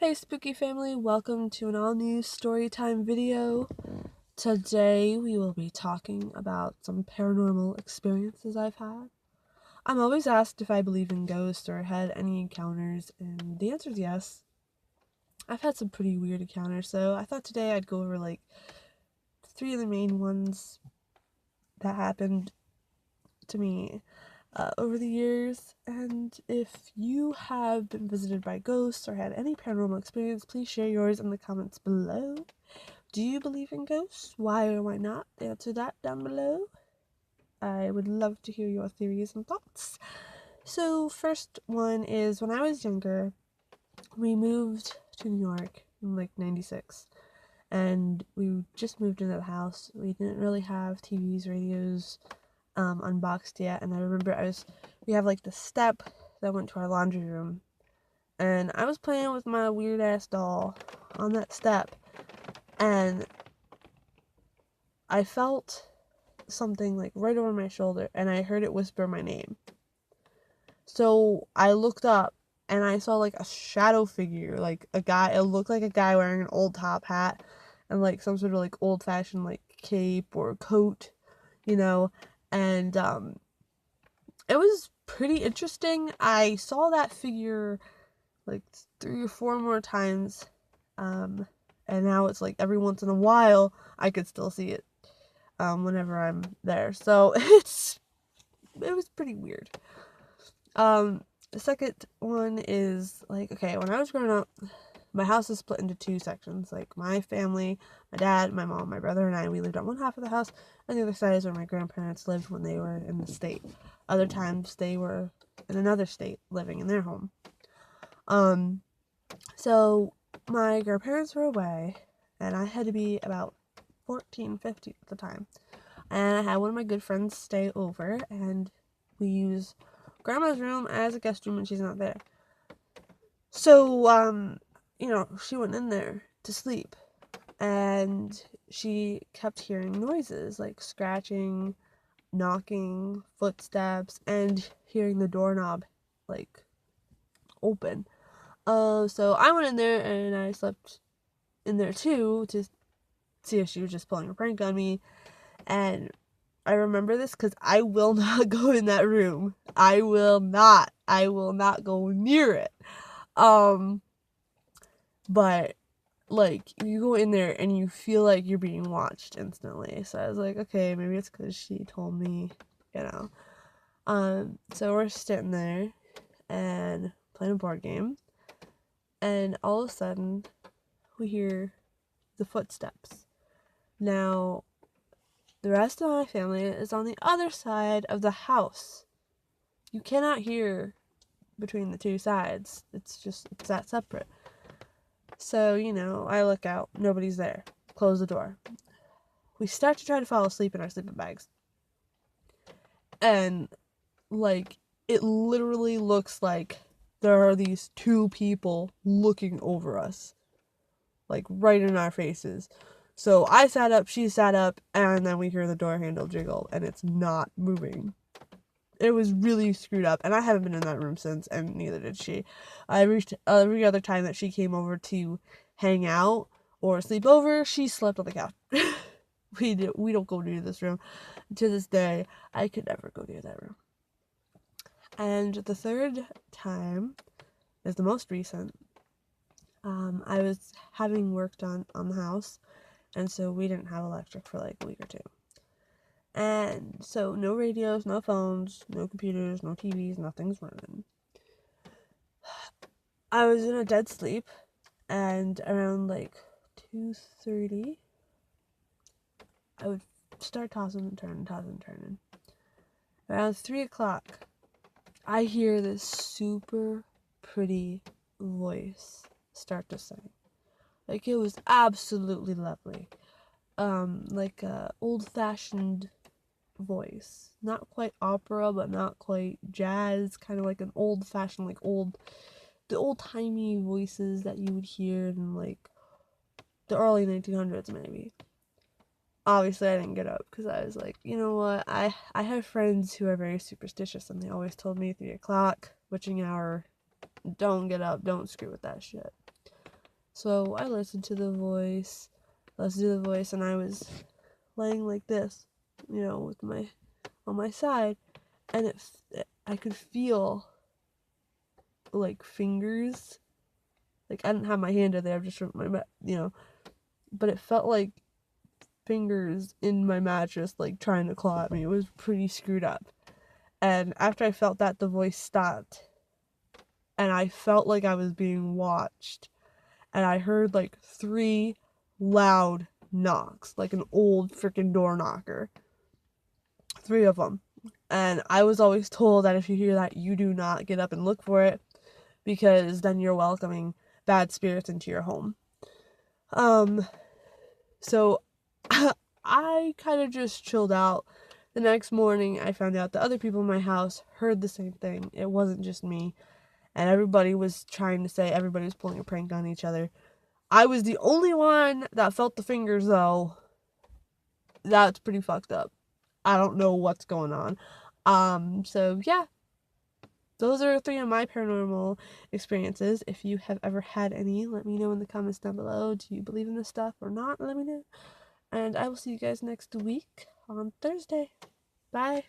Hey spooky family, welcome to an all-new StoryTime video. Today we will be talking about some paranormal experiences I've had. I'm always asked if I believe in ghosts or had any encounters, and the answer is yes. I've had some pretty weird encounters, so I thought today I'd go over like three of the main ones that happened to me over the years. And if you have been visited by ghosts or had any paranormal experience, please share yours in the comments below. Do you believe in ghosts? Why or why not? Answer that down below. I would love to hear your theories and thoughts. So, first one is when I was younger, we moved to New York in like 96. And we just moved into the house. We didn't really have TVs, radios, unboxed yet. And I remember we have like the step that went to our laundry room. And I was playing with my weird ass doll on that step. And I felt something like right over my shoulder, and I heard it whisper my name. So I looked up and I saw like a shadow figure, like a guy. It looked like a guy wearing an old top hat and like some sort of like old fashioned like cape or coat, you know. And it was pretty interesting. I saw that figure like 3 or 4 more times, and now it's like every once in a while I could still see it whenever I'm there. So it was pretty weird. The second one is like, okay, when I was growing up, my house is split into 2 sections. Like my family, my dad, my mom, my brother, and I, we lived on one half of the house, and the other side is where my grandparents lived when they were in the state. Other times they were in another state living in their home. So my grandparents were away, and I had to be about 14, 15 at the time. And I had one of my good friends stay over, and we use grandma's room as a guest room when she's not there. So, she went in there to sleep, and she kept hearing noises like scratching, knocking, footsteps, and hearing the doorknob like open. So I went in there and I slept in there too to see if she was just pulling a prank on me. And I remember this because I will not go in that room. I will not go near it. But like you go in there and you feel like you're being watched instantly. So I was like, okay, maybe it's because she told me, you know. So we're sitting there and playing a board game, and all of a sudden we hear the footsteps. Now, the rest of my family is on the other side of the house. You cannot hear between the 2 sides. It's that separate. So, I look out. Nobody's there. Close the door. We start to try to fall asleep in our sleeping bags. And, like, it literally looks like there are these 2 people looking over us. Like, right in our faces. So I sat up, she sat up, and then we hear the door handle jiggle, and it's not moving. It was really screwed up, and I haven't been in that room since, and neither did she. Every other time that she came over to hang out or sleep over, she slept on the couch. We don't go near this room. To this day, I could never go near that room. And the third time is the most recent. I was having work done on the house, and so we didn't have electric for like a week or 2. And so no radios, no phones, no computers, no TVs, nothing's running. I was in a dead sleep, and around like 2:30, I would start tossing and turning. Around 3 o'clock, I hear this super pretty voice start to sing. Like, it was absolutely lovely. Like a old-fashioned voice. Not quite opera, but not quite jazz. Kind of like an old-fashioned, like the old-timey voices that you would hear in like the early 1900s, maybe. Obviously, I didn't get up because I was like, you know what? I have friends who are very superstitious, and they always told me 3 o'clock, witching hour, don't get up, don't screw with that shit. So I listened to the voice, and I was laying like this, with my on my side, and I could feel like fingers. Like I didn't have my hand in there, just but it felt like fingers in my mattress, like trying to claw at me. It was pretty screwed up. And after I felt that, the voice stopped, and I felt like I was being watched. And I heard like 3 loud knocks, like an old freaking door knocker. 3 of them. And I was always told that if you hear that, you do not get up and look for it, because then you're welcoming bad spirits into your home. So I kind of just chilled out. The next morning, I found out that other people in my house heard the same thing. It wasn't just me. And everybody was trying to say everybody was pulling a prank on each other. I was the only one that felt the fingers, though. That's pretty fucked up. I don't know what's going on. So yeah, those are 3 of my paranormal experiences. If you have ever had any, let me know in the comments down below. Do you believe in this stuff or not? Let me know. And I will see you guys next week on Thursday. Bye.